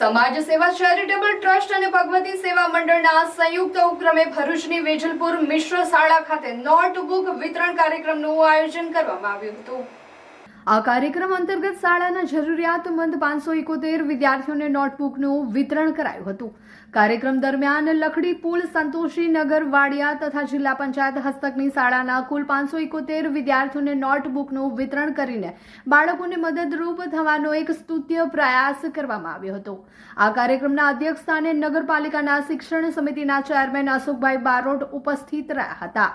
સમાજ સેવા charitable trust અને ભગવતી સેવા મંડળના સંયુક્ત ઉપક્રમે ભરૂચની વેજલપુર મિશ્ર શાળા ખાતે નોટબુક વિતરણ કાર્યક્રમનું આયોજન કરવામાં આવ્યું હતું। આ કાર્યક્રમ અંતર્ગત શાળાના જરૂરિયાતમંદ 571 વિદ્યાર્થીઓને નોટબુકનું વિતરણ કરાયું હતું। કાર્યક્રમ દરમિયાન લખડી પુલ, સંતોષી નગર, વાડિયા તથા જિલ્લા પંચાયત હસ્તકની શાળાના કુલ 571 વિદ્યાર્થીઓને નોટબુકનું વિતરણ કરીને બાળકોને મદદરૂપ થવાનો એક સ્તુત્ય પ્રયાસ કરવામાં આવ્યો હતો। આ કાર્યક્રમના અધ્યક્ષ સ્થાને નગરપાલિકાના શિક્ષણ સમિતિના ચેરમેન અશોકભાઈ બારોટ ઉપસ્થિત રહ્યા હતા।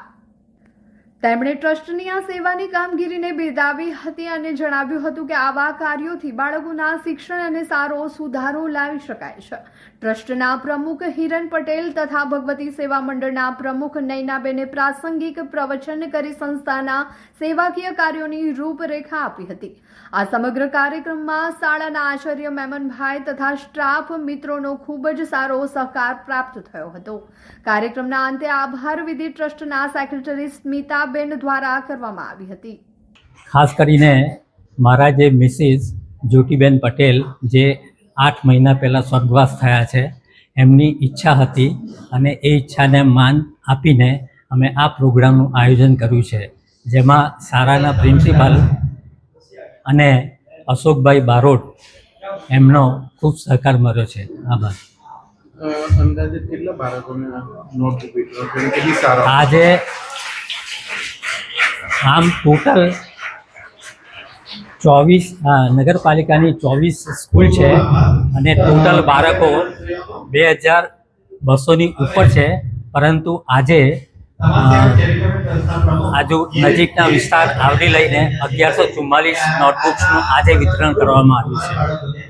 તેમણે ટ્રસ્ટની આ સેવાની કામગીરીને બિરદાવી હતી અને જણાવ્યું હતું કે આવા કાર્યોથી બાળકોના શિક્ષણ અને સારો સુધારો લાવી શકાય છે। ટ્રસ્ટના પ્રમુખ હિરન પટેલ તથા ભગવતી સેવા મંડળના પ્રમુખ નૈનાબેને પ્રાસંગિક પ્રવચન કરી સંસ્થાના સેવાકીય કાર્યોની રૂપરેખા આપી હતી। આ સમગ્ર કાર્યક્રમમાં શાળાના આચાર્ય મેમનભાઈ તથા સ્ટાફ મિત્રોનો ખૂબ જ સારો સહકાર પ્રાપ્ત થયો હતો। કાર્યક્રમના અંતે આભાર વિધિ ટ્રસ્ટના સેક્રેટરી સ્મિતાબેન દ્વારા કરવામાં આવી હતી। ખાસ કરીને મારા જે મિસિસ જ્યોતિબેન પટેલ જે 8 મહિના પહેલાં સ્વર્ગવાસ થયા છે, એમની ઈચ્છા હતી અને એ ઈચ્છાને માન આપીને અમે આ પ્રોગ્રામનું આયોજન કર્યું છે, જેમાં શાળાના પ્રિન્સિપાલ અને અશોકભાઈ બારોટ એમનો ખૂબ સહકાર મળ્યો છે। આભાર। અંદાજે કેટલા બાળકોને નોટબુક વિતરણ કરી, કેટલી શાળા? આજે આમ ટોટલ 24 નગરપાલિકાની 24 સ્કૂલ છે અને ટોટલ બાળકો 2200ની ઉપર છે, પરંતુ આજે નજીકના વિસ્તાર આવરી લઈને 1144 નોટબુક્સનું આજે વિતરણ કરવામાં આવ્યું છે।